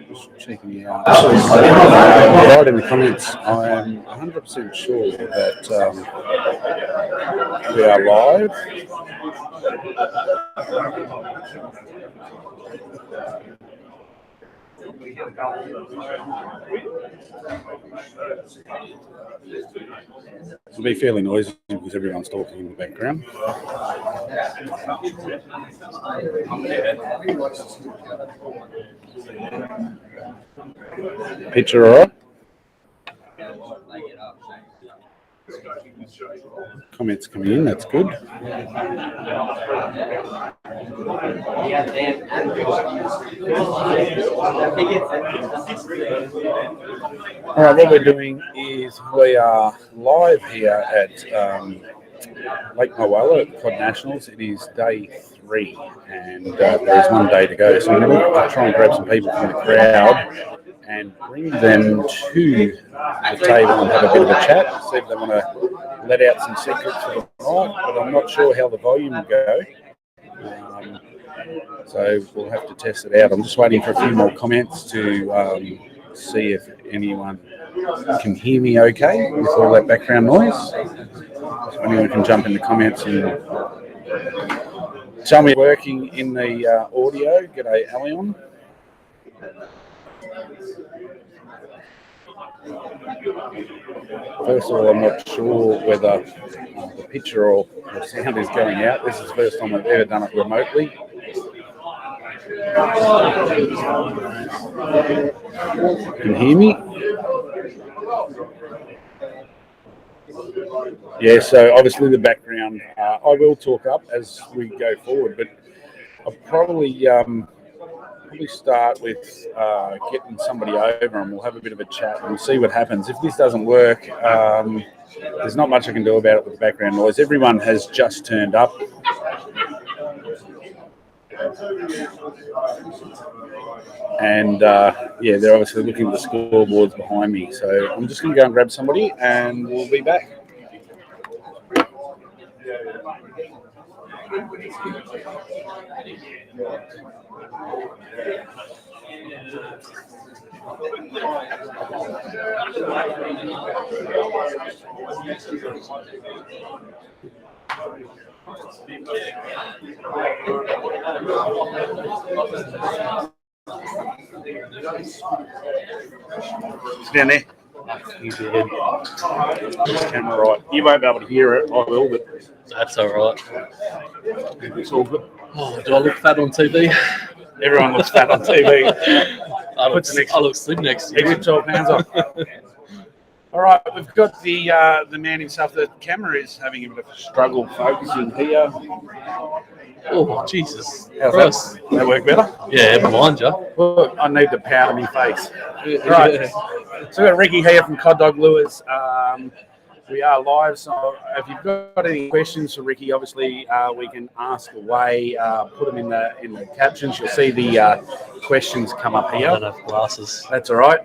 Just checking it out. Right in the comments, I am 100% sure that we are live. It'll be fairly noisy because everyone's talking in the background. Picture all right? Comments coming in, that's good. All right, what we're doing is we are live here at Lake Mowella at Cod Nationals. It is day 3 and there's one day to go. So I'm going to try and grab some people from the crowd and bring them to the table and have a bit of a chat, see if they want to let out some secrets for the night, but I'm not sure how the volume will go. So we'll have to test it out. I'm just waiting for a few more comments to see if anyone can hear me okay with all that background noise. So anyone can jump in the comments and tell me working in the audio. G'day, Alion. First of all, I'm not sure whether the picture or the sound is going out. This is the first time I've ever done it remotely. Can you hear me? Yeah, so obviously the background, I will talk up as we go forward, but I'll probably start with getting somebody over and we'll have a bit of a chat and we'll see what happens. If this doesn't work, there's not much I can do about it with the background noise. Everyone has just turned up. And yeah, they're obviously looking at the scoreboards behind me. So I'm just going to go and grab somebody and we'll be back. It's down there. Camera right. You won't be able to hear it. I will, but that's all right. It's all good. Oh, do I look fat on TV? Everyone looks fat on TV. I look slim next year. Extra 12 pounds off. All right, we've got the man himself. The camera is having a bit of a struggle focusing here. Oh, Jesus. How's that? That work better? Yeah, behind you. Look, I need to powder my face. Right. So we've got Ricky here from Cod Dog Lures. We are live, so if you've got any questions for Ricky, obviously we can ask away. Put them in the captions. You'll see the questions come up here. I don't have glasses. That's all right.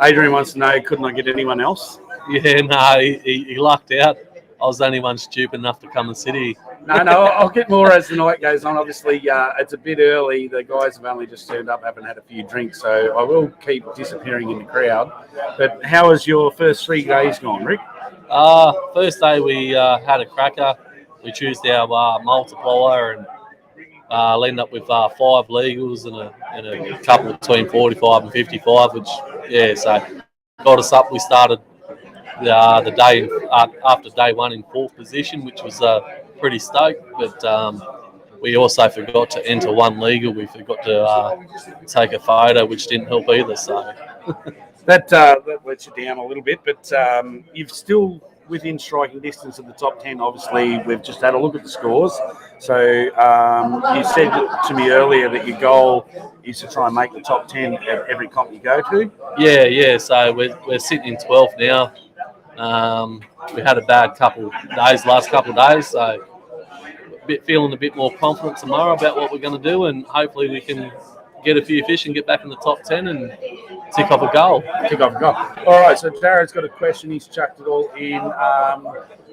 Adrian wants to know, couldn't I get anyone else? Yeah, no, he lucked out. I was the only one stupid enough to come and sit here. No, I'll get more as the night goes on. Obviously, it's a bit early. The guys have only just turned up, haven't had a few drinks, so I will keep disappearing in the crowd. But how has your first 3 days gone, Rick? First day we had a cracker. We chose our multiplier and ended up with 5 legals and a couple between 45 and 55, which, yeah, so got us up. We started the day after day 1 in 4th position, which was pretty stoked, but we also forgot to enter 1 legal. We forgot to take a photo, which didn't help either. So that lets you down a little bit, but you've still within striking distance of the top 10. Obviously, we've just had a look at the scores. So you said to me earlier that your goal is to try and make the top 10 at every comp you go to. Yeah. So we're sitting in 12th now. We had a bad last couple of days, so feeling a bit more confident tomorrow about what we're going to do, and hopefully we can get a few fish and get back in the top 10 and tick off a goal. All right, so Jared's got a question. He's chucked it all in.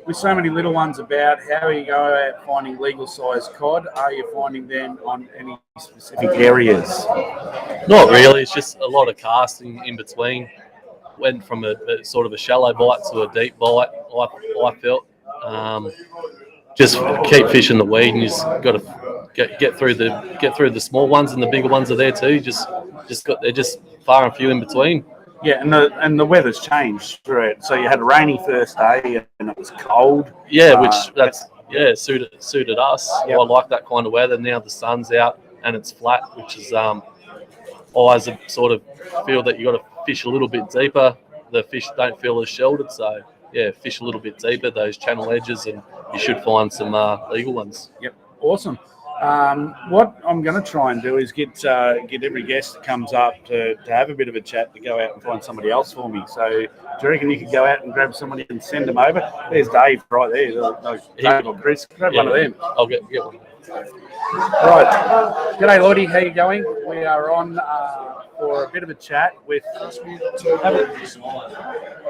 With so many little ones about, how are you going about finding legal size cod? Are you finding them on any specific areas? Not really. It's just a lot of casting in between. Went from a sort of a shallow bite to a deep bite. I felt. Just keep fishing the weed, and you just got to get through the small ones, and the bigger ones are there too. They're just far and few in between. Yeah, and the weather's changed through it. So you had a rainy first day, and it was cold. Yeah, suited us. Yep. I like that kind of weather. Now the sun's out and it's flat, which is always a sort of feel that you got to fish a little bit deeper. The fish don't feel as sheltered, so yeah, fish a little bit deeper, those channel edges, and you should find some legal ones. Yep, awesome. What I'm going to try and do is get every guest that comes up to have a bit of a chat, to go out and find somebody else for me. So do you reckon you could go out and grab somebody and send them over? There's Dave right there. Dave or Chris, grab one of them. I'll get one. Right. G'day, Lordy. How you going? We are on for a bit of a chat with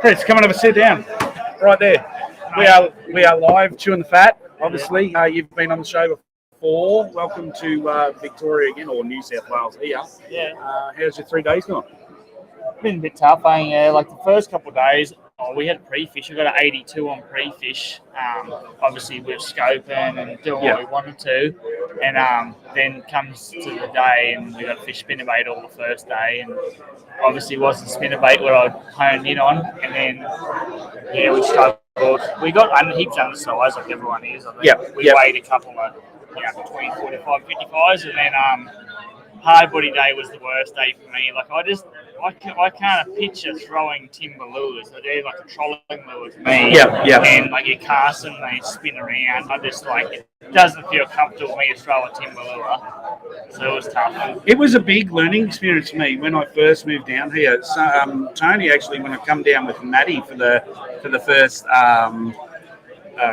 Chris. Come and have a sit down. Right there. We are live, chewing the fat. Obviously, you've been on the show before. Welcome to Victoria again, or New South Wales here. Yeah. How's your 3 days gone? Been a bit tough, eh? Like the first couple of days, we had pre-fish. We got an 82 on pre-fish. Obviously, we're scoping and doing what we wanted to. And then comes to the day, and we got to fish spinnerbait all the first day. And obviously, it wasn't spinnerbait what I honed in on. And then, we struggled. We got heaps undersized, like everyone is. I think we weighed a couple of between 45 and 55s. And then hard body day was the worst day for me. Like I can't picture throwing timber lures. They're like a trolling lure to me. And like you cast them, they spin around. I just it doesn't feel comfortable for me to throw a timber lure. So it was tough. It was a big learning experience for me when I first moved down here. So, Tony, actually, when I come down with Maddie for the first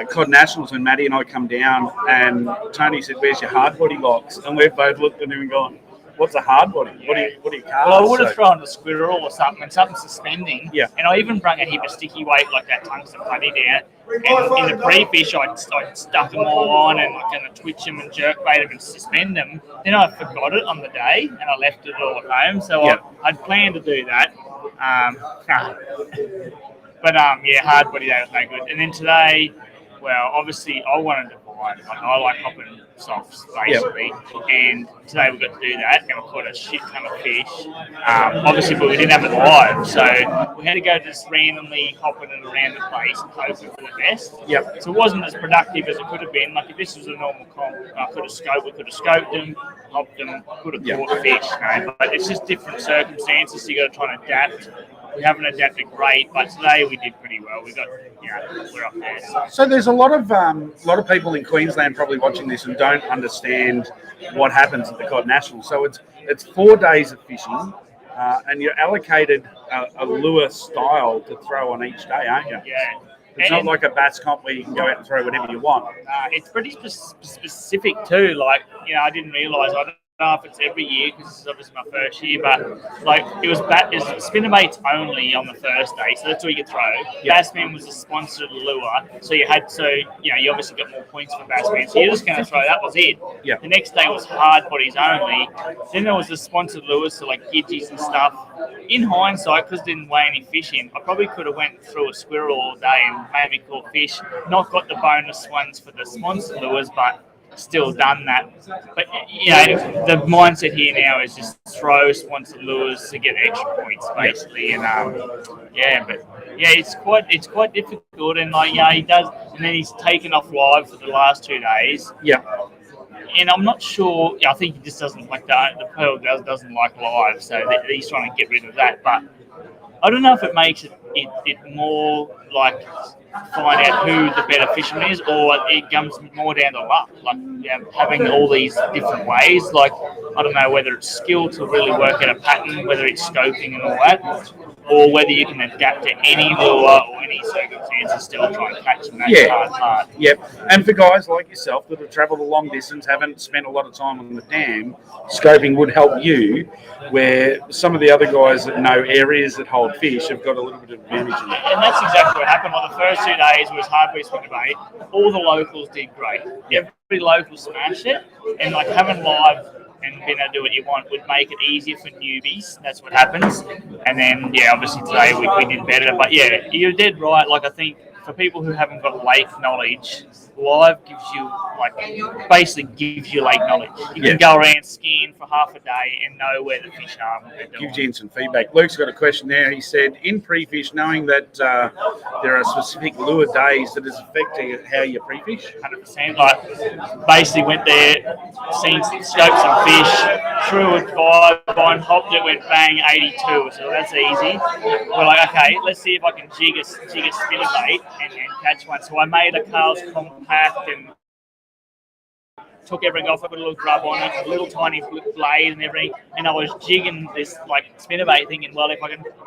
Cod Nationals, when Maddie and I come down, and Tony said, "Where's your hard body locks?" And we've both looked at him and gone, "What's a hard body? What do you cast?" Well, I would have thrown a squirrel or something, and something suspending. Yeah. And I even brung a heap of sticky weight like that tungsten putty down. And in the pre-fish, I'd stuck them all on and kind of twitch them and jerk bait them and suspend them. Then I forgot it on the day, and I left it all at home. So I'd planned to do that. But hard body day was no good. And then today, well, obviously I wanted to buy. I like hopping softs basically, and today we got to do that, and we caught a shit ton of fish. Obviously, but we didn't have it live, so we had to go just randomly hopping it around the place and hoping for the best. So it wasn't as productive as it could have been. Like if this was a normal comp, we could have scoped them, hopped them, could have caught fish. But it's just different circumstances. So you got to try and adapt. We haven't adapted great, but today we did pretty well. We got, we're up there. So there's a lot of people in Queensland probably watching this and don't understand what happens at the Cod Nationals. So it's 4 days of fishing, and you're allocated a lure style to throw on each day, aren't you? Yeah. It's not like a bass comp where you can go out and throw whatever you want. It's pretty specific too. Like, I didn't realise. I don't know if it's every year because this is obviously my first year, but it was spinnerbaits only on the first day, so that's all you could throw. Bassman was a sponsored lure, so you obviously got more points for Bassman, so you're just going to throw. That was it. The next day was hard bodies only. Then there was the sponsored lures, so like gidgies and stuff. In hindsight, because I didn't weigh any fish in, I probably could have went through a squirrel all day and maybe caught fish. Not got the bonus ones for the sponsored lures, but still done that. But the mindset here now is just throw sponsored lures to get extra points basically. And it's quite difficult. And he does, and then he's taken off live for the last 2 days. And I'm not sure. I think he just doesn't like that. The Pearl doesn't like live, so he's trying to get rid of that. But I don't know if it makes it more like find out who the better fisherman is, or it comes more down to luck. Like having all these different ways. Like I don't know whether it's skill to really work out a pattern, whether it's scoping and all that, or whether you can adapt to any lure or any circumstances, still try and catch them. That's hard part. And for guys like yourself that have travelled a long distance, haven't spent a lot of time on the dam, scoping would help you, where some of the other guys that know areas that hold fish have got a little bit of advantage in that. And that's exactly what happened. Well, the first 2 days was hard body spinnerbait. All the locals did great. Every local smashed it, and like having live and being able to do what you want would make it easier for newbies. That's what happens. And then, yeah, obviously today we did better. But yeah, you're dead right. Like, I think for people who haven't got lake knowledge, live gives you, basically gives you lake knowledge. You can go around skiing for half a day and know where the fish are and what they're doing. Gives you instant feedback. Luke's got a question there. He said, in pre-fish, knowing that there are specific lure days that is affecting how you pre-fish? 100%. Like, basically went there, scoped some fish, threw a vibe on, hopped it, went bang, 82. So that's easy. We're like, okay, let's see if I can jig a spinnerbait and catch one. So I made a Carl's compact and took everything off. I put a little grub on it, a little tiny blade and everything, and I was jigging this spinnerbait, thinking, well, I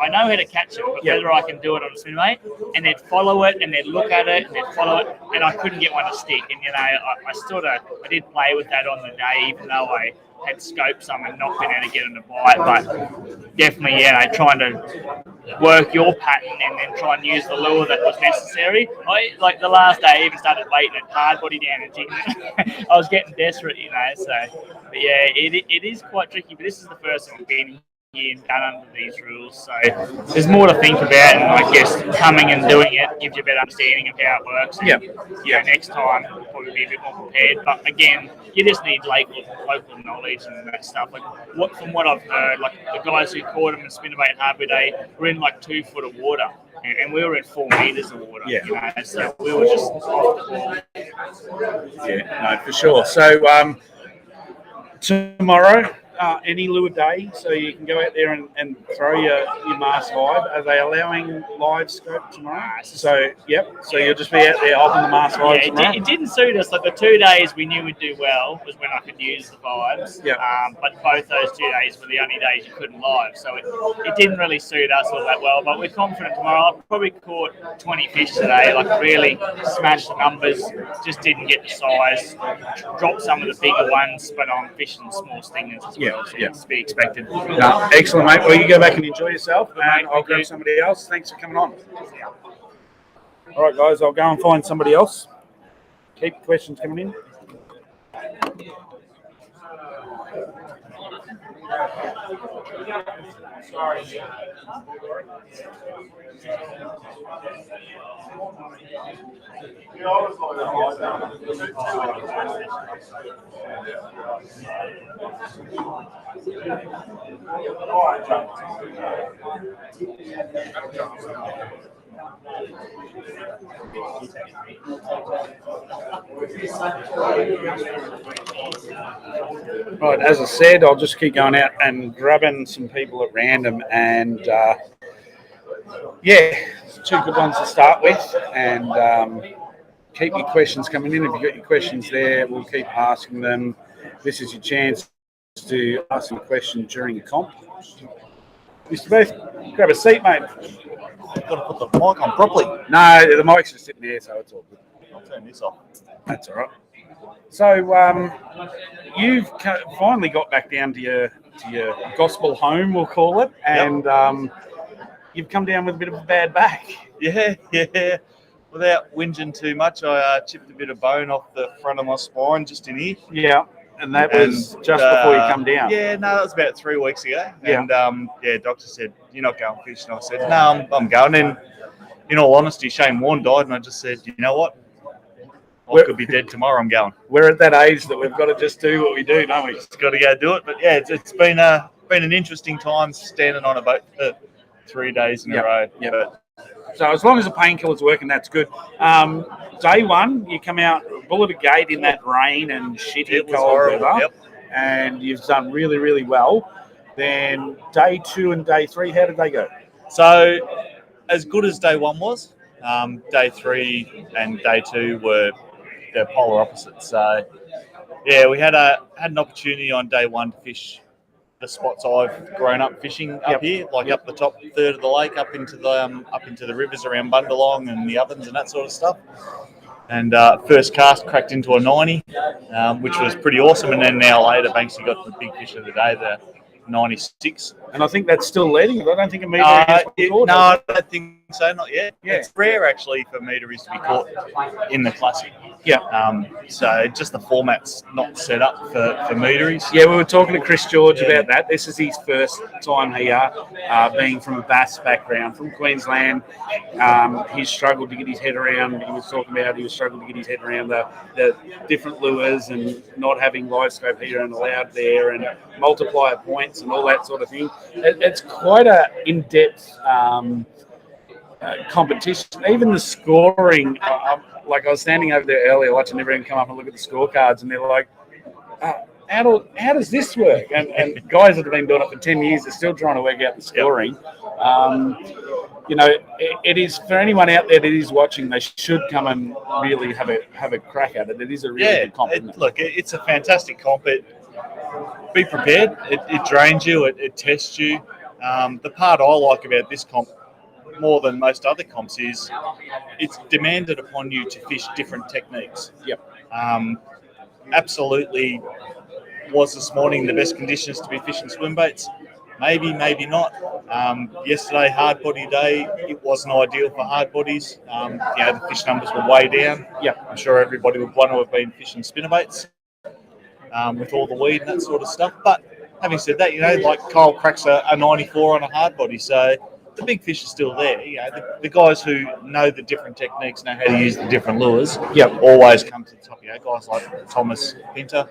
know how to catch it, but whether I can do it on a spinnerbait, and they'd follow it, and they'd look at it, and they'd follow it, and I couldn't get one to stick. And I did play with that on the day, even though I had scoped some and not been able to get them to bite. But definitely, trying to work your pattern and then try and use the lure that was necessary. Like the last day, I even started waiting at hard body down and jigging. I was getting desperate, So, but yeah, it is quite tricky. But this is the first time I've been here and done under these rules, so there's more to think about. And I guess coming and doing it gives you a better understanding of how it works. And, next time we'll probably be a bit more prepared. But again, you just need local knowledge and that stuff. From what I've heard, the guys who caught them and spinnerbait Harbour Day were in 2 foot of water, and we were in 4 meters of water. So we were just off the ball. Yeah, no, for sure. So tomorrow, any lure day, so you can go out there and throw your Mars Vibe. Are they allowing live scope tomorrow? So you'll just be out there hopping the Mars Vibe tomorrow? It didn't suit us. The 2 days we knew we'd do well was when I could use the vibes. But both those 2 days were the only days you couldn't live, so it didn't really suit us all that well. But we're confident tomorrow. I probably caught 20 fish today, really smashed the numbers, just didn't get the size. Dropped some of the bigger ones, but I'm fishing small stingers as well. So it's to be expected. No, excellent, mate. Well, you go back and enjoy yourself, and I'll grab somebody else. Thanks for coming on. All right, guys, I'll go and find somebody else. Keep questions coming in. Right, as I said, I'll just keep going out and grabbing some people at random, and 2 good ones to start with, and keep your questions coming in. If you've got your questions there, we'll keep asking them. This is your chance to ask them a question during the comp. Mr. Booth, grab a seat, mate. You've got to put the mic on properly. No, the mic's just sitting there, so it's all good. I'll turn this off. That's all right. So you've finally got back down to your gospel home, we'll call it, and you've come down with a bit of a bad back. Yeah. Without whinging too much, I chipped a bit of bone off the front of my spine just in here. Yeah, and that was just before you come down. Yeah, no, that was about 3 weeks ago. Yeah. And doctor said, "You're not going fishing." I said, "No, I'm going." And in all honesty, Shane Warne died, and I just said, "You know what? I could be dead tomorrow. I'm going." We're at that age that we've got to just do what we do, don't we? Just got to go do it. But yeah, it's been an interesting time standing on a boat for 3 days in a row. Yeah. So as long as the painkiller's working, that's good. Day one, you come out, bullet a gate in that rain and shitty cold weather, and you've done really, really well. Then day 2 and day 3, how did they go? So as good as day 1 was, day 3 and day 2 were the polar opposites. So yeah, we had an opportunity on day 1 to fish the spots I've grown up fishing up here, up the top third of the lake, up into the rivers around Bundalong and the Ovens and that sort of stuff. And first cast cracked into a 90, which was pretty awesome. And then an hour later, Banksy got the big fish of the day, the 96. And I think that's still leading. I don't think a meter is caught. No, I don't think so, not yet. Yeah. It's rare actually for meter is to be caught in the classic. Yeah. So just the format's not set up for meteries. Yeah, we were talking to Chris George about that. This is his first time here, being from a bass background from Queensland. He's struggled to get his head around. He was talking about he was struggling to get his head around the different lures and not having live scope here and allowed there and multiplier points and all that sort of thing. It's quite a in-depth competition. Even the scoring, like I was standing over there earlier watching everyone come up and look at the scorecards, and they're like, how does this work? And guys that have been doing it for 10 years are still trying to work out the scoring. It is for anyone out there that is watching, they should come and really have a crack at it. It is a really good comp. It's a fantastic comp. Be prepared. It drains you. It tests you. The part I like about this comp more than most other comps is it's demanded upon you to fish different techniques. Yep. Absolutely was this morning the best conditions to be fishing swim baits? Maybe, maybe not. Yesterday, hard body day, it wasn't ideal for hard bodies. The fish numbers were way down. Yeah. I'm sure everybody would want to have been fishing spinnerbaits with all the weed and that sort of stuff. But having said that, like Kyle cracks a 94 on a hard body, so the big fish are still there. The guys who know the different techniques, know how to use the different lures, always come to the top. Guys like Thomas Pinter,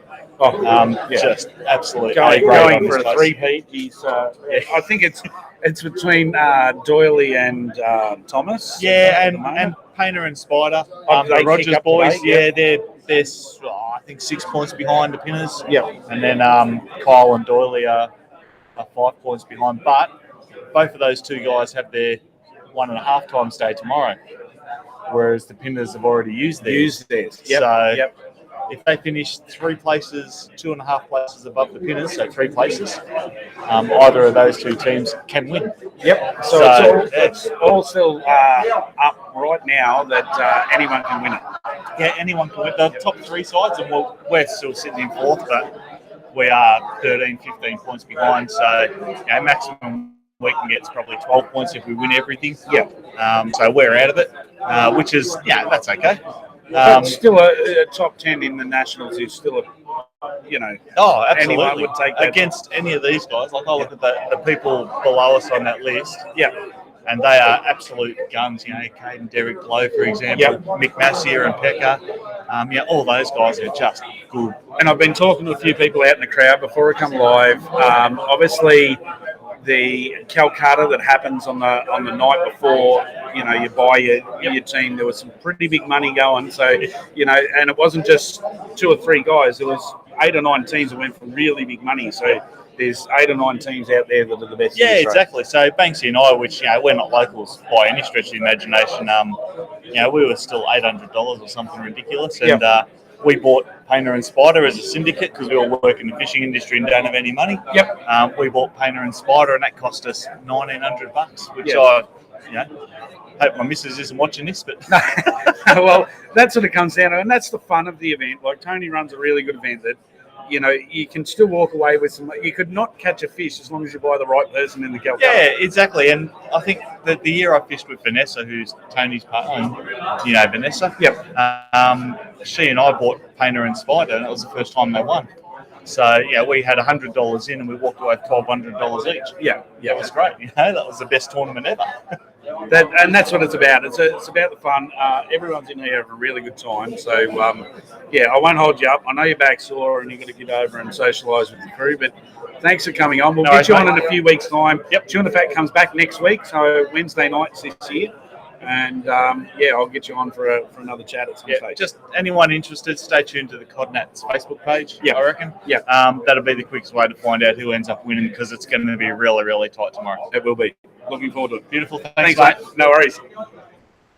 just absolutely going for a three-peat. He's, I think it's between Doyley and Thomas. Yeah, and Painter and Spider, the Rogers boys. They're I think 6 points behind the Pinners. Yeah, and then Kyle and Doyley are 5 points behind, but both of those two guys have their 1.5 times day tomorrow, whereas the Pinners have already used theirs. Yep. If they finish 3 places, 2.5 places above the Pinners, so 3 places, either of those two teams can win. Yep. So it's all still up right now that anyone can win it. Yeah, anyone can win. The top 3 sides, and we're still sitting in 4th, but we are 13, 15 points behind. So maximum we can get is probably 12 points if we win everything. Yeah. So we're out of it, which is, that's okay. But still a top 10 in the Nationals is still absolutely. Anyone would take that. Against any of these guys. Like I look at the people below us on that list. Yeah. And they are absolute guns. Caden Derek Lowe, for example, Mick Massier and Pekka. All those guys are just good. And I've been talking to a few people out in the crowd before I come live. Obviously, the Calcutta that happens on the night before, you buy your team. There was some pretty big money going. So, and it wasn't just 2 or 3 guys. There was 8 or 9 teams that went for really big money. So there's 8 or 9 teams out there that are the best. Yeah, exactly. So Banksy and I, which we're not locals by any stretch of the imagination, we were still $800 or something ridiculous, and we bought Painter and Spider as a syndicate because we all work in the fishing industry and don't have any money. We bought Painter and Spider, and that cost us $1,900, which I hope my missus isn't watching this, but well, that's what it comes down to, and that's the fun of the event. Like Tony runs a really good event that you can still walk away with some. You could not catch a fish as long as you buy the right person in the Calcutta. Yeah, exactly. And I think that the year I fished with Vanessa, who's Tony's partner, Vanessa. She and I bought Painter and Spider, and it was the first time they won. So we had $100 in, and we walked away with $1,200 each. Yeah, that was great. That was the best tournament ever. That's what it's about. It's about the fun. Everyone's in here having a really good time. So, I won't hold you up. I know you're back sore and you've got to get over and socialise with the crew, but thanks for coming on. We'll get you on in a few weeks' time. Tuna the Fat comes back next week, so Wednesday nights this year. And, I'll get you on for another chat at some stage. Just anyone interested, stay tuned to the Cod Nats Facebook page, I reckon. That'll be the quickest way to find out who ends up winning, because it's going to be really, really tight tomorrow. It will be. Looking forward to it. Beautiful. Thanks mate. No worries.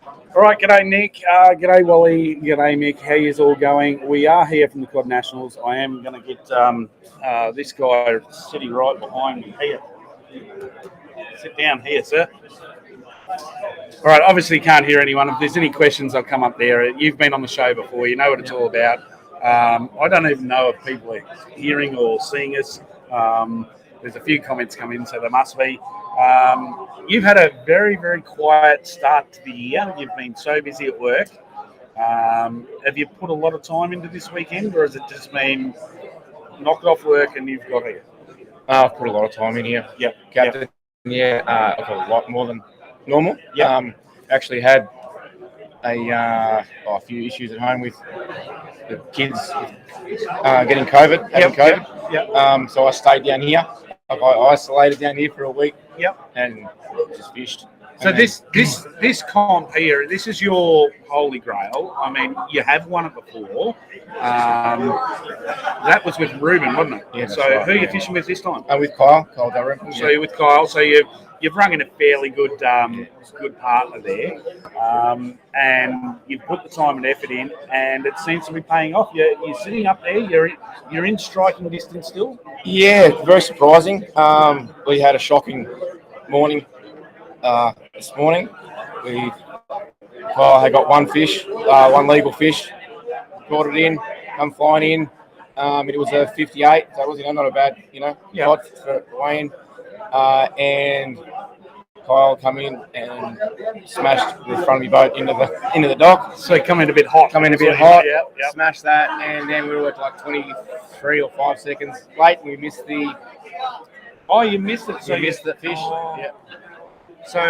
All right, g'day, Nick. G'day, Wally. G'day, Mick. How is all going? We are here from the Cod Nationals. I am going to get this guy sitting right behind me here. Sit down here, sir. All right, obviously you can't hear anyone. If there's any questions, I'll come up there. You've been on the show before. You know what it's all about. I don't even know if people are hearing or seeing us. There's a few comments come in, so there must be. You've had a very, very quiet start to the year. You've been so busy at work. Have you put a lot of time into this weekend, or has it just been knocked off work and you've got here? I've put a lot of time in here. Yep. Captain. Yeah, I've got a lot more than normal. Yep. Actually had a few issues at home with the kids getting COVID. Having COVID. Yep. So I stayed down here. I isolated down here for a week. Yep. And just fished. So this comp here, this is your holy grail. I mean, you have won it before. That was with Ruben, wasn't it? Yeah, so right, who are you fishing with this time? With Kyle Durham. So you're with Kyle. So you've rung in a fairly good partner there, and you've put the time and effort in, and it seems to be paying off. You're sitting up there. You're in striking distance still. Yeah, very surprising. We had a shocking morning. This morning, I got one fish, one legal fish, brought it in, come flying in. It was a 58, so it was not a bad, pot for weighing. And Kyle come in and smashed the front of my boat into the dock. So come in a bit hot. Yep. Smashed that, and then we were at like 23 or 5 seconds late, and we missed the. Oh, you missed it. So you missed the fish. Oh. Yeah. So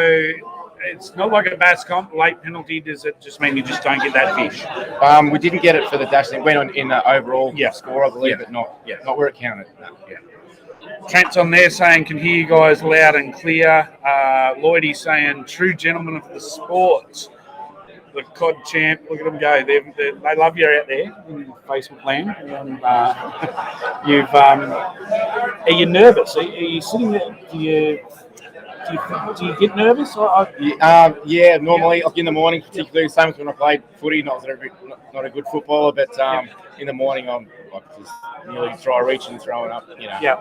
it's not like a bass comp, late penalty. Does it just mean you just don't get that fish? We didn't get it for the dash. It went on in the overall score, I believe, but not where it counted. No. Yeah. Trent's on there saying, can hear you guys loud and clear. Lloydie's saying, true gentleman of the sport. The Cod champ, look at them go. They love you out there in Facebook land. Are you nervous? Are you sitting there? Do you get nervous? Yeah, normally like in the morning, particularly same as when I played footy. Not a good footballer, but in the morning I'm like just nearly dry reaching, throwing up.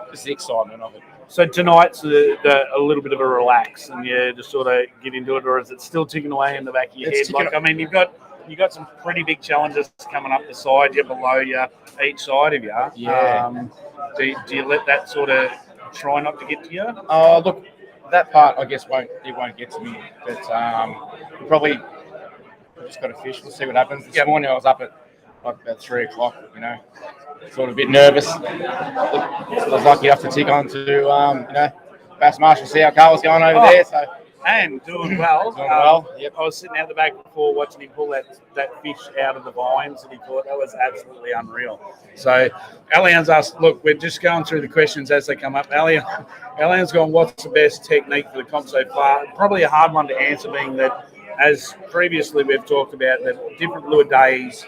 Just the excitement of it. So tonight's a little bit of a relax, and you just sort of get into it, or is it still ticking away in the back of your head? Like, I mean, you've got some pretty big challenges coming up the side, you below you, each side of you. Yeah. Do you let that sort of try not to get to you? Look. That part, I guess, won't get to me. But probably just got to fish. We'll see what happens. This morning I was up at like about 3 o'clock. Sort of a bit nervous. So I was lucky enough to tick on to Bass Marshall, see how Carl was going over there. So and doing well. Yep. I was sitting out the back before watching him pull that fish out of the vines, and he thought that was absolutely unreal. So Alian's asked, look, we're just going through the questions as they come up. Alian's gone, what's the best technique for the comp so far? Probably a hard one to answer, being that, as previously we've talked about, that different lure days,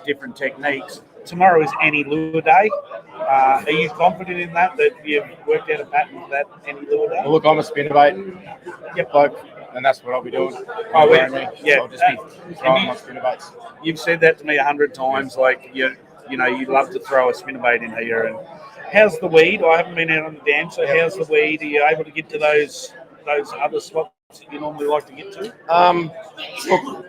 different techniques. Tomorrow is any lure day. Are you confident in that you've worked out a pattern for that any lure day? Well, look, I'm a spinnerbait bloke, and that's what I'll be doing. I'll just be throwing my spinnerbaits. You've said that to me 100 times, like you love to throw a spinnerbait in here. And how's the weed? I haven't been out on the dam, so how's the weed? Are you able to get to those other spots that you normally like to get to? Look,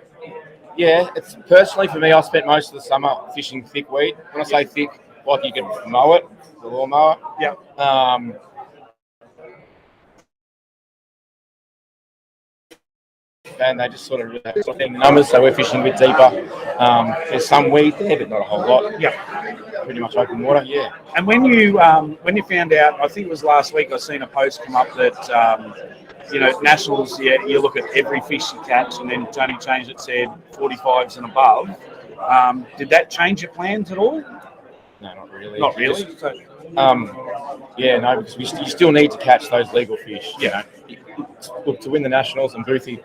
yeah, it's personally for me. I spent most of the summer fishing thick weed. When I say thick, like you can mow it, the lawnmower. Yeah. And they just sort of think the numbers, so we're fishing a bit deeper. There's some weed there, but not a whole lot. Yeah. Pretty much open water, yeah. And when you found out, I think it was last week, I seen a post come up that Nationals, you look at every fish you catch, and then Tony changed it, said 45s and above. Did that change your plans at all? No, not really. Not really. Because you still need to catch those legal fish. Yeah. Look, to win the Nationals, and Boothie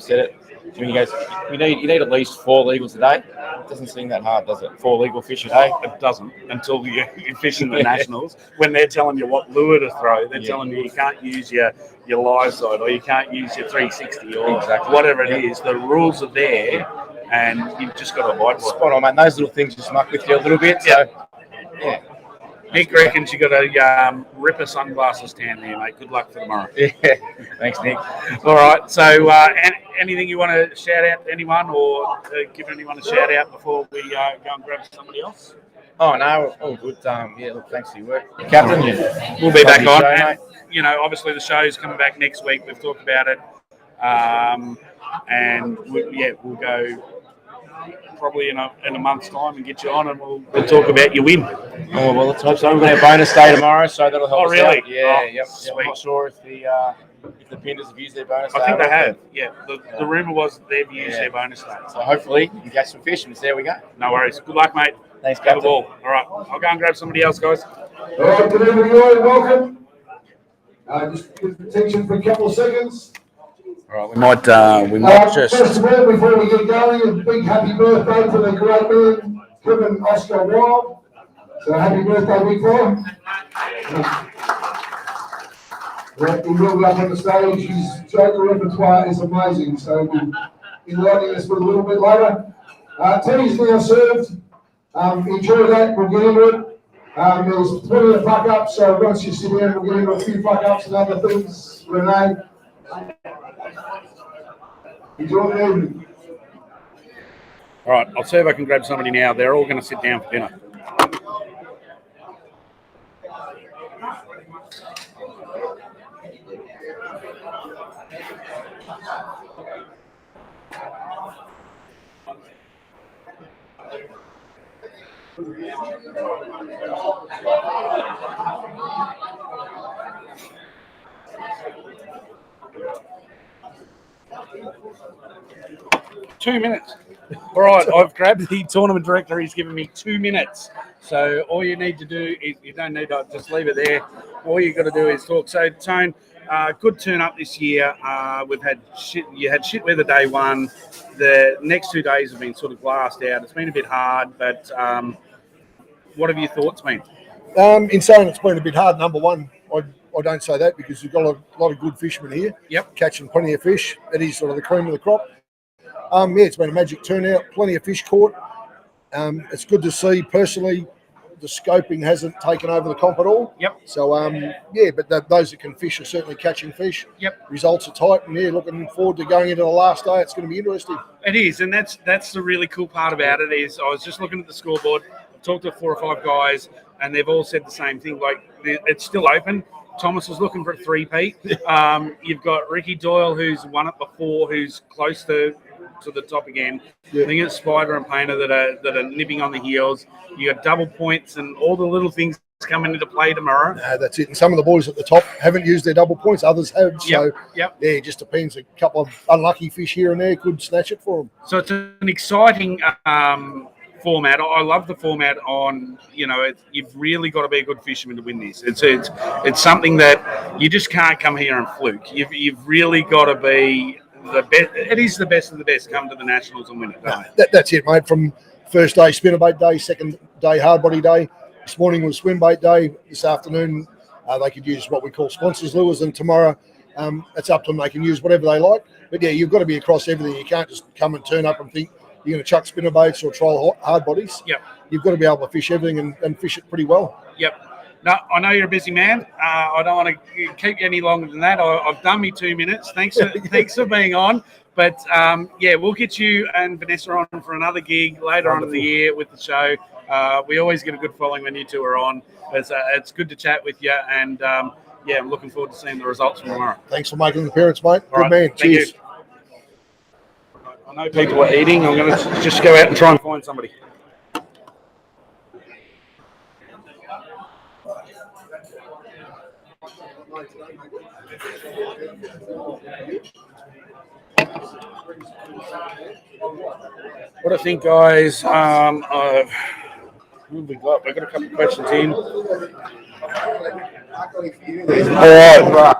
said it. When he goes, you need at least 4 legals a day. It doesn't seem that hard, does it? 4 legal fish a day. It doesn't until you're fishing the Nationals. When they're telling you what lure to throw, they're telling you can't use your live side, or you can't use your 360, or whatever it is. The rules are there, and you've just got to abide by it. Spot on, mate. Those little things just muck with you a little bit. So, yeah. Nick reckons you got a ripper sunglasses tan there, mate. Good luck for tomorrow. Yeah, thanks, Nick. All right. So, anything you want to shout out to anyone, or give anyone a shout out before we go and grab somebody else? Oh no, all good. Look, thanks for your work, Captain. We'll be back on. And, obviously the show's coming back next week. We've talked about it, and we'll go probably in a month's time and get you on, and we'll talk about your win. Oh, well, let's hope so. We've got our bonus day tomorrow, so that'll help Oh, us really? out. Yeah, Oh, yep. sweet. I'm not sure if the Pinders have used their bonus day. I think they or not, have. Yeah, the rumor was they've used their bonus day. So hopefully we can catch some fish, and there we go. No worries. Good luck, mate. Thanks, Have a Captain. ball. All right, I'll go and grab somebody else, guys. All right, good evening, all. Welcome. Just give attention for a couple of seconds. All right, we might just. First of all, before we get going, a big happy birthday to the great man, Kevin Oscar Wild. So happy birthday, big boy. Yeah, he will be up on the stage. His joker repertoire is amazing, so we'll be enlightening us with a little bit later. Tea's now served. Enjoy that. We'll get into it. There's plenty of fuck ups, so once you sit down, we'll get into a few fuck ups and other things. Renee. Enjoy the evening. All right, I'll see if I can grab somebody now. They're all going to sit down for dinner. 2 minutes. All right, I've grabbed the tournament director. He's given me 2 minutes. So all you need to do is, you don't need to just leave it there. All you got to do is talk. So, Tone, good turn up this year. We've had shit. You had shit weather day one. The next 2 days have been sort of glassed out. It's been a bit hard, but what have your thoughts been? In saying it's been a bit hard, number one, I don't say that because you've got a lot of good fishermen here. Yep. Catching plenty of fish. It is sort of the cream of the crop. Yeah, it's been a magic turnout. Plenty of fish caught. It's good to see. Personally, the scoping hasn't taken over the comp at all. Yep. So, yeah, but those that can fish are certainly catching fish. Yep. Results are tight, and yeah, looking forward to going into the last day. It's going to be interesting. It is, and that's the really cool part about it is I was just looking at the scoreboard. I've talked to 4 or 5 guys, and they've all said the same thing. Like, it's still open. Thomas was looking for a 3-peat. You've got Ricky Doyle, who's won it before, who's close to the top again. Yeah. I think it's Spider and Painter that are nipping on the heels. You got double points and all the little things coming into play tomorrow. That's it. And some of the boys at the top haven't used their double points. Others have. So, Yep. yeah, it just depends. A couple of unlucky fish here and there could snatch it for them. So it's an exciting format. I love the format on, you've really got to be a good fisherman to win this. It's something that you just can't come here and fluke. You've really got to be the best. It is the best of the best. Come to the Nationals and win it, don't it? That's it, mate. From first day spinnerbait day, second day hard body day. This morning was swim bait day. This afternoon they could use what we call sponsors lures, and tomorrow it's up to them. They can use whatever they like. But yeah, you've got to be across everything. You can't just come and turn up and think you're going to chuck spinnerbaits or trial hard bodies. Yep. You've got to be able to fish everything and fish it pretty well. Yep. No, I know you're a busy man. I don't want to keep you any longer than that. I've done me 2 minutes. Thanks for being on. But yeah, we'll get you and Vanessa on for another gig later on in the year with the show. We always get a good following when you two are on. It's good to chat with you, and yeah, I'm looking forward to seeing the results from tomorrow. Thanks for making the appearance, mate. All right, Good man. thank Cheers. you. I know people are eating. I'm going to just go out and try and find somebody. What do you think, guys? Who have we got? We've got a couple of questions in. All right.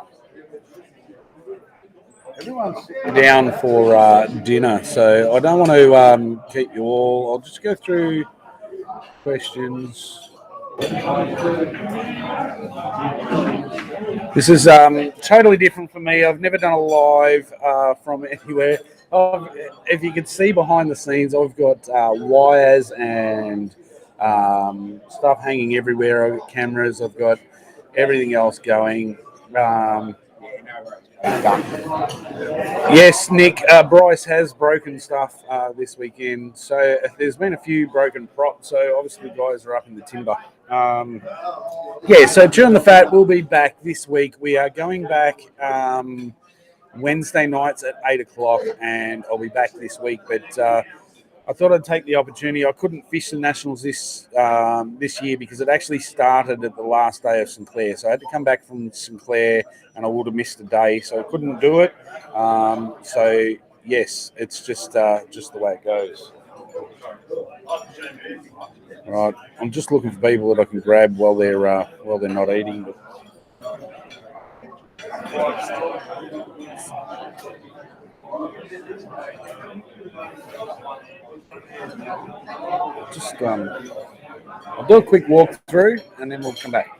Everyone's down for dinner, so I don't want to keep you all. I'll just go through questions. This is totally different for me. I've never done a live from anywhere. If you can see behind the scenes, I've got wires and stuff hanging everywhere. I've got cameras. I've got everything else going. Yes, Nick, Bryce has broken stuff this weekend. So there's been a few broken props. So obviously the guys are up in the timber. Yeah, so During the Fat, we'll be back this week. We are going back Wednesday nights at 8 o'clock, and I'll be back this week. But I thought I'd take the opportunity. I couldn't fish the Nationals this year because it actually started at the last day of Sinclair. So I had to come back from Sinclair and I would have missed a day. So I couldn't do it. So, yes, it's just the way it goes. All right. I'm just looking for people that I can grab while they're not eating. Just I'll do a quick walk through and then we'll come back.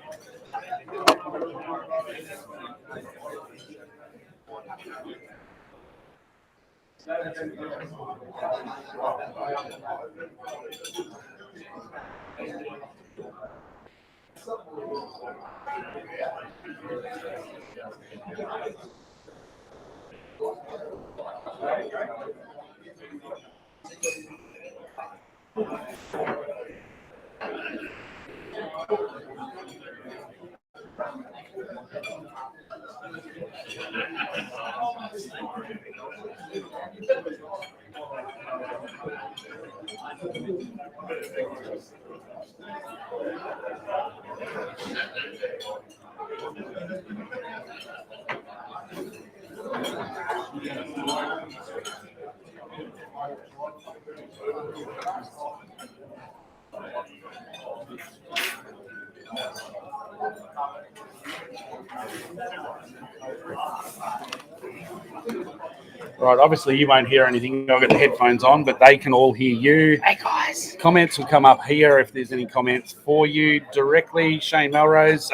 Right, obviously you won't hear anything. I've got the headphones on, but they can all hear you. Hey guys. Comments will come up here if there's any comments for you directly. Shane Melrose,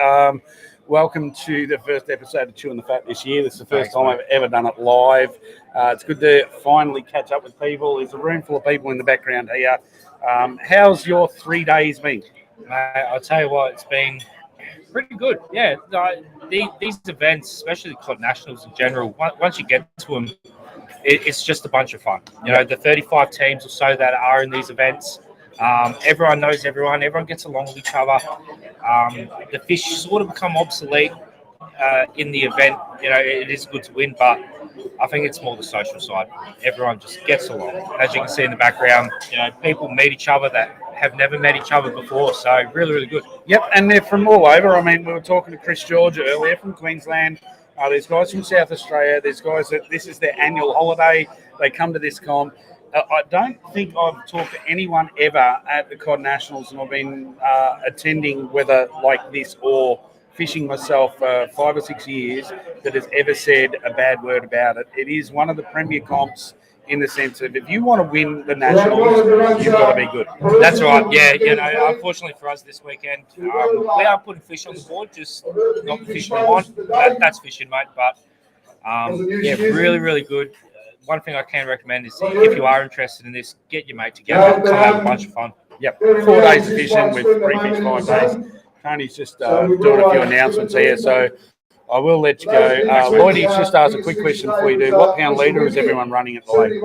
welcome to the first episode of Chewing the Fat this year. This is the first time I've ever done it live. It's good to finally catch up with people. There's a room full of people in the background here. How's your 3 days been? I'll tell you what, it's been pretty good. Yeah, these events, especially the Cod Nationals in general, once you get to them, it's just a bunch of fun. You know, the 35 teams or so that are in these events, everyone knows everyone. Everyone gets along with each other. The fish sort of become obsolete in the event. You know, it is good to win, but I think it's more the social side. Everyone just gets along. As you can see in the background, you know, people meet each other that have never met each other before. So really, really good. Yep, and they're from all over. I mean, we were talking to Chris George earlier from Queensland. There's guys from South Australia. There's guys that this is their annual holiday. They come to this comp. I don't think I've talked to anyone ever at the Cod Nationals, and I've been attending whether like this or fishing myself for 5 or 6 years, that has ever said a bad word about it. It is one of the premier comps in the sense of if you want to win the Nationals, you've got to be good. That's right. Yeah, you know, unfortunately for us this weekend, we are putting fish on the board, just not the fish we want. That's fishing, mate. But yeah, really, really good. One thing I can recommend is if you are interested in this, get your mate together, come have a bunch of fun. Yep, 4 days of fishing with pre-fish 5 days. Tony's just doing a few announcements here, so I will let you go. Lloydie's just asked a quick question before you do. What pound litre is everyone running at the lake?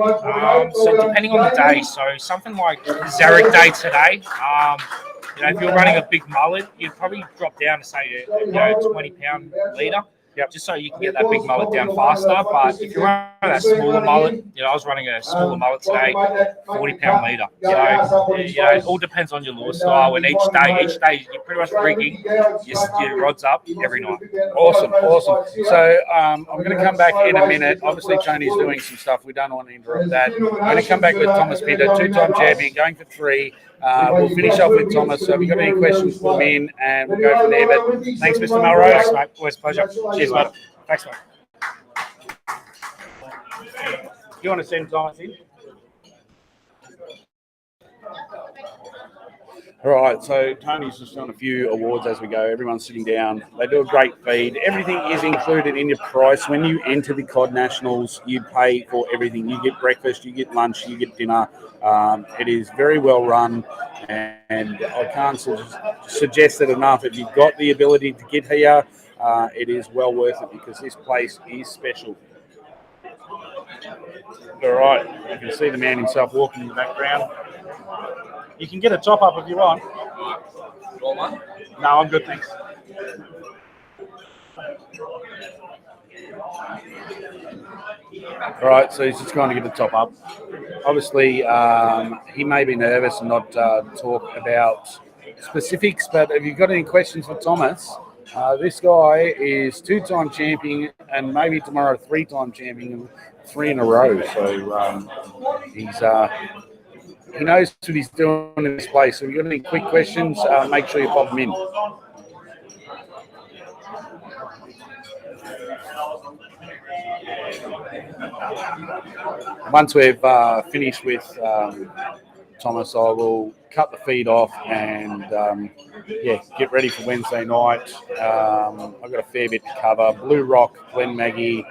So depending on the day, so something like Zarek Day today, you know, if you're running a big mullet, you'd probably drop down to say, 20 pound litre. Yep. Just so you can get that big mullet down faster. But if you're running that smaller mullet, you know, I was running a smaller mullet today, 40 pound litre. It all depends on your lure style. And each day you're pretty much rigging your rods up every night. Awesome. So I'm going to come back in a minute. Obviously, Tony's doing some stuff. We don't want to interrupt that. I'm going to come back with Thomas Pinder, 2-time champion, going for 3. We'll finish off with Thomas. So if you've got any questions, put them in, and we'll go from there. But thanks, Mr. Melrose. Thanks, mate. Always a pleasure. Cheers, mate. Thanks, mate. You want to send Thomas in? All right, so Tony's just on a few awards as we go. Everyone's sitting down. They do a great feed. Everything is included in your price. When you enter the Cod Nationals, you pay for everything. You get breakfast, you get lunch, you get dinner. It is very well run, and I can't suggest it enough. If you've got the ability to get here, it is well worth it because this place is special. All right, you can see the man himself walking in the background. You can get a top up if you want. No, I'm good, thanks. All right, so he's just going to get the top up. obviously, he may be nervous and not talk about specifics, but have you got any questions for Thomas? This guy is 2-time champion and maybe tomorrow 3-time champion, and 3 in a row. So he knows what he's doing in this place. So if you've got any quick questions, make sure you pop them in. Once we've finished with Thomas, I will cut the feed off and get ready for Wednesday night. I've got a fair bit to cover. Blue Rock, Glen Maggie,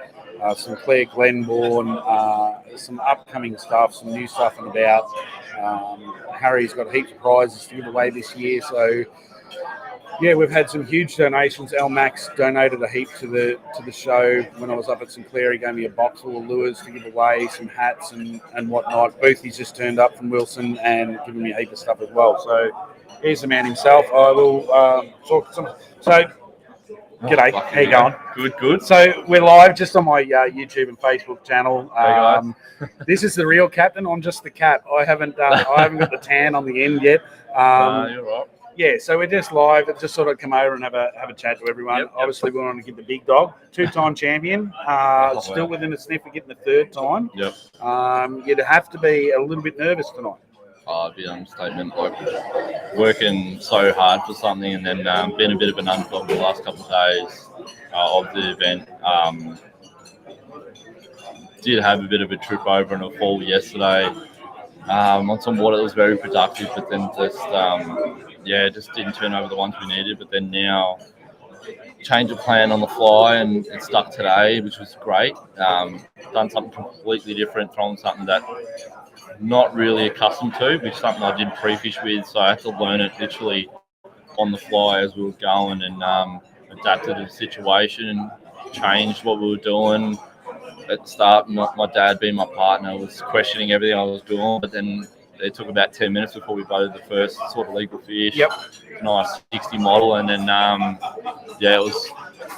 Sinclair Glenbourne, some upcoming stuff, some new stuff and about. Harry's got heaps of prizes to give away this year, so yeah, we've had some huge donations. Al Max donated a heap to the show. When I was up at Sinclair, he gave me a box full of lures to give away, some hats and whatnot. Boothie's just turned up from Wilson and given me a heap of stuff as well. So here's the man himself. I will talk to some. So, g'day. How you going? Good. So we're live just on my YouTube and Facebook channel. Hey guys. This is the real captain. I'm just the cap. I haven't got the tan on the end yet. You're right. Yeah, so we're just live. Just sort of come over and have a chat to everyone. Yep. Obviously, we want to give the big dog, 2-time champion, still within a sniff of getting the 3rd time. Yep. You'd have to be a little bit nervous tonight. It'd be an understatement. Like working so hard for something and then been a bit of an underdog the last couple of days of the event. Did have a bit of a trip over and a fall yesterday. On some water that was very productive, but then just didn't turn over the ones we needed. But then now change of plan on the fly and it stuck today, which was great. Done something completely different, thrown something that not really accustomed to, which is something I did pre-fish with, so I had to learn it literally on the fly as we were going and adapted to the situation and changed what we were doing. At the start, my dad, being my partner, was questioning everything I was doing, but then it took about 10 minutes before we boated the first sort of legal fish. Yep. Nice 60 model, and then it was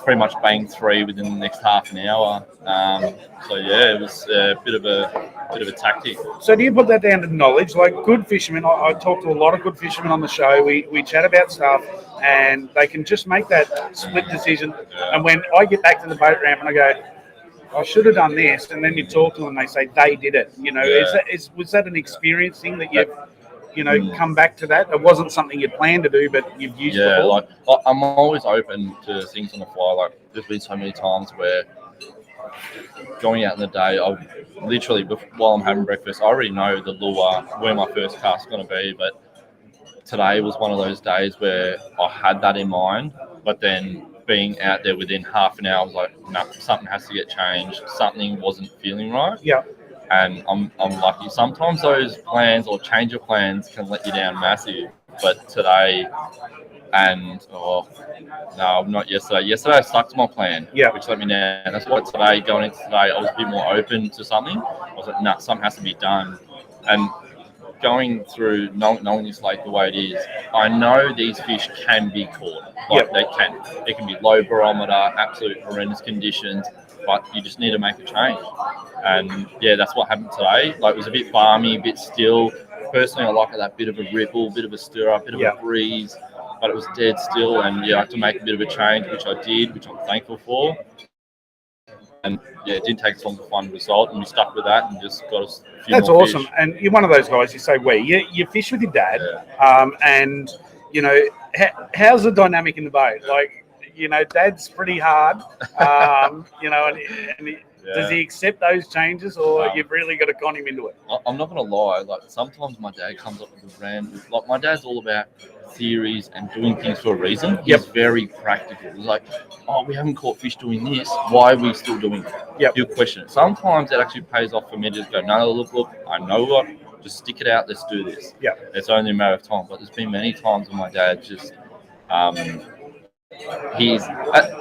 pretty much bang 3 within the next half an hour. It was a bit of a tactic. So do you put that down to knowledge? Like good fishermen, I talk to a lot of good fishermen on the show. We chat about stuff, and they can just make that split decision. Yeah. And when I get back to the boat ramp and I go, I should have done this, and then you talk to them and they say they did it. You know, was that an experience thing that you've come back to that? It wasn't something you planned to do, but you've used it before? Like I'm always open to things on the fly. Like there's been so many times where going out in the day, I literally while I'm having breakfast, I already know the lure, where my first cast is going to be. But today was one of those days where I had that in mind, but then being out there within half an hour, I was like, no, something has to get changed. Something wasn't feeling right. Yeah. And I'm lucky. Sometimes those plans or change of plans can let you down massive. But today, not yesterday. Yesterday I stuck to my plan, which let me down. That's why today, going into today, I was a bit more open to something. I was like, nah, something has to be done. And going through knowing this lake the way it is, I know these fish can be caught. They can. It can be low barometer, absolute horrendous conditions, but you just need to make a change. And that's what happened today. Like it was a bit balmy, a bit still. Personally, I like that bit of a ripple, bit of a stir up, bit of a breeze, but it was dead still. And I had to make a bit of a change, which I did, which I'm thankful for. And it didn't take us long to find a result, and we stuck with that and just got us a few That's more awesome. fish. And you're one of those guys, you say you fish with your dad, and how's the dynamic in the boat? Like, dad's pretty hard, does he accept those changes, or you've really got to con him into it? I'm not going to lie, like sometimes my dad comes up with a random, like my dad's all about theories and doing things for a reason. He's very practical. He's like, we haven't caught fish doing this. Why are we still doing it? He'll question it. Sometimes it actually pays off for me to just go, no, look, I know what, just stick it out, let's do this. It's only a matter of time. But there's been many times when my dad just, he's,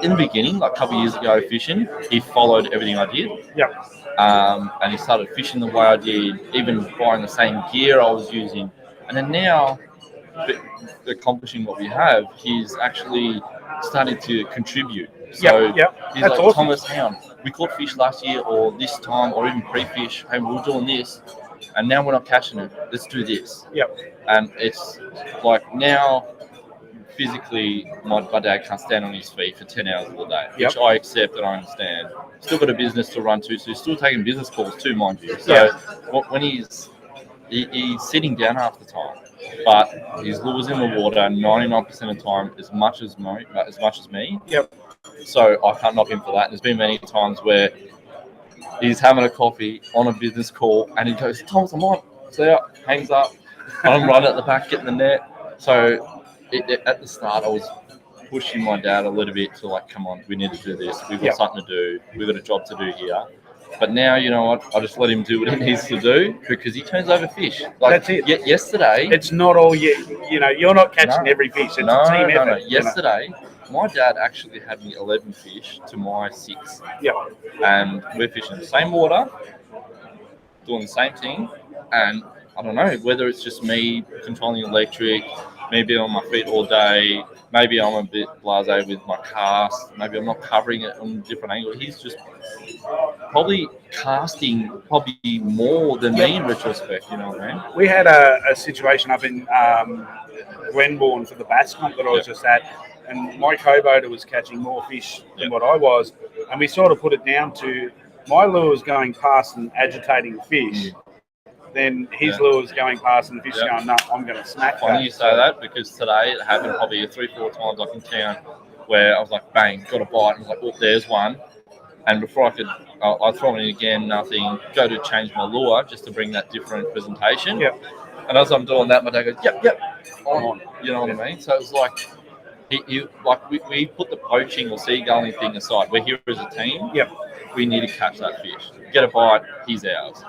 in the beginning, like a couple of years ago fishing, he followed everything I did. And he started fishing the way I did, even buying the same gear I was using. And then now, accomplishing what we have, he's actually started to contribute. So he's That's like, awesome. Thomas, hang on, we caught fish last year or this time or even pre-fish, hey, we were doing this. and now we're not catching it. Let's do this. Yep. And it's like now, physically, my dad can't stand on his feet for 10 hours a day, which I accept and I understand. Still got a business to run to, so he's still taking business calls too, mind you. So when he's sitting down half the time, but his lure's in the water 99% of the time, as much as me. Yep. So I can't knock him for that. There's been many times where he's having a coffee on a business call, and he goes, "Thomas, I'm on." So hangs up. I'm right at the back getting the net. So at the start, I was pushing my dad a little bit to like, "Come on, we need to do this. We've got something to do. We've got a job to do here." But now, you know what? I just let him do what he needs to do because he turns over fish. Like, that's it. Yesterday, it's not all you. You know, you're not catching every fish. It's a team effort. No. Yesterday, my dad actually had me 11 fish to my 6. Yeah. And we're fishing the same water, doing the same thing, and I don't know whether it's just me controlling electric, maybe on my feet all day, maybe I'm a bit blasé with my cast, maybe I'm not covering it on a different angle. He's just probably casting more than me in retrospect, you know what I mean? We had a situation up in Glenbourne for the bass comp that I was just at, and my co-boater was catching more fish than what I was, and we sort of put it down to my lures going past and agitating the fish. Then his lure's going past and the fish going, "No, I'm going to smack." Funny you say that because today it happened probably 3-4 times like in town where I was like, bang, got a bite, and I was like, "Oh, there's one." And before I could, I throw it in again, nothing. Go to change my lure just to bring that different presentation. Yep. And as I'm doing that, my dad goes, "Yep, on." You know what I mean? So it was like, we put the poaching or seagulling thing aside. We're here as a team. Yep. We need to catch that fish. Get a bite, he's ours.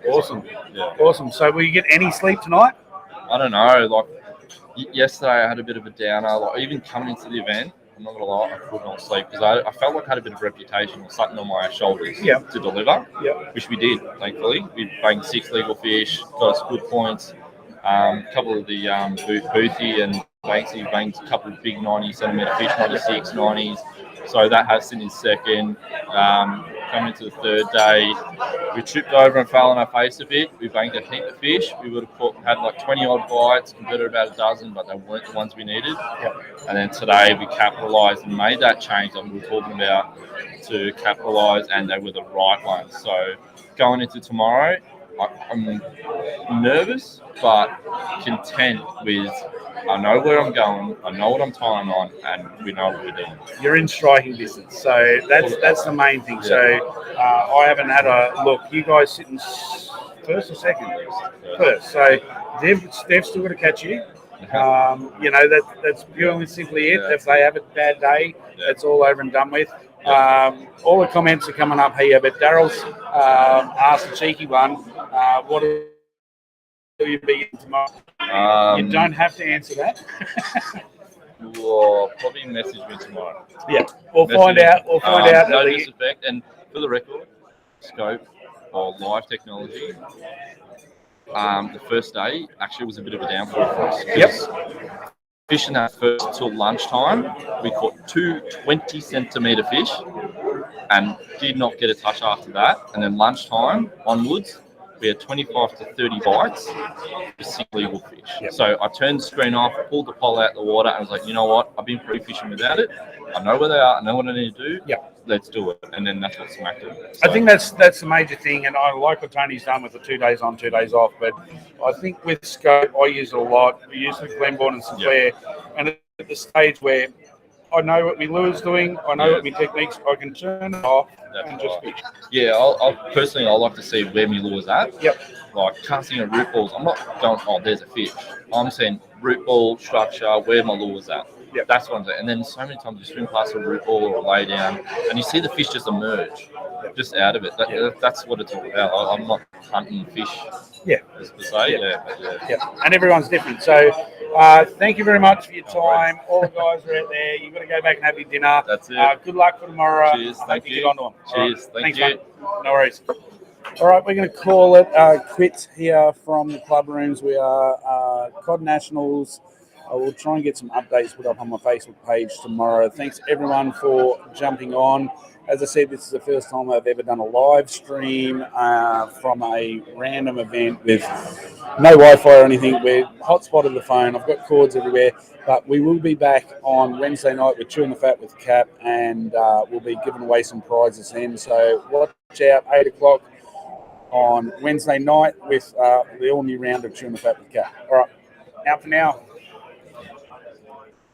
Awesome. Yeah. Awesome. So will you get any sleep tonight? I don't know. Like yesterday, I had a bit of a downer. Like even coming into the event, I'm not gonna lie, I could not sleep because I felt like I had a bit of reputation or something on my shoulders to deliver. Yep. Which we did, thankfully. We banged 6 legal fish, got us good points. A couple of the Boothie and Banksy banged a couple of big 90 centimetre fish, 96, 90s. So that has in his second. Coming into the third day, we tripped over and fell on our face a bit. We banged a heap of fish. We would have had like 20 odd bites, converted about a dozen, but they weren't the ones we needed. Yep. And then today we capitalised and made that change that we were talking about to capitalise, and they were the right ones. So going into tomorrow, I'm nervous but content with. I know where I'm going. I know what I'm tying on, and we know what we're doing. You're in striking distance, so that's the main thing. Yeah. So I haven't had a look. You guys sitting first or second? First. So they've still got to catch you. You know that's purely simply it. If they have a bad day, it's all over and done with. All the comments are coming up here, but Daryl's asked a cheeky one. What will you be in tomorrow? You don't have to answer that. Well, probably message me tomorrow. Yeah, we'll find out. We'll find out. No disrespect, and for the record, scope or live technology. The first day actually was a bit of a downfall for us. Yep. Fishing that first till lunchtime, we caught 2 20-centimetre fish and did not get a touch after that. And then lunchtime onwards, we had 25 to 30 bites for 6 legal fish. Yep. So I turned the screen off, pulled the pole out of the water, and was like, you know what? I've been pre-fishing without it. I know where they are. I know what I need to do. Yep. Let's do it. And then that's what smacked it. So, I think that's the major thing, and I like what Tony's done with the 2 days on, 2 days off. But I think with scope, I use it a lot. We use it with Glenbourne and Sinclair, and at the stage where I know what my lure's doing, I know what my techniques, I can turn it off and just fish. Yeah, I like to see where my lure's at. Yep. Like casting at root balls, I'm not going, oh, there's a fish. I'm saying root ball structure, where my lure's at. Yep. That's what I'm saying. And then so many times you swim past a root ball or a lay down, and you see the fish just emerge, just out of it. That's what it's all about. I'm not hunting fish. Yeah. As per se. Yeah. And everyone's different. So thank you very much for your time. All the guys are out there. You've got to go back and have your dinner. That's it. Good luck for tomorrow. Cheers. Thank you. Get on to them. Cheers. Right. Thanks, you. mate. No worries. All right, we're going to call it quits here from the club rooms. We are Cod Nationals. I will try and get some updates put up on my Facebook page tomorrow. Thanks everyone for jumping on. As I said, this is the first time I've ever done a live stream from a random event with no Wi-Fi or anything. We're hotspotted the phone. I've got cords everywhere. But we will be back on Wednesday night with Chewing the Fat with Cap, and we'll be giving away some prizes then. So watch out, 8 o'clock on Wednesday night with the all-new round of Chewing the Fat with Cap. All right, out for now.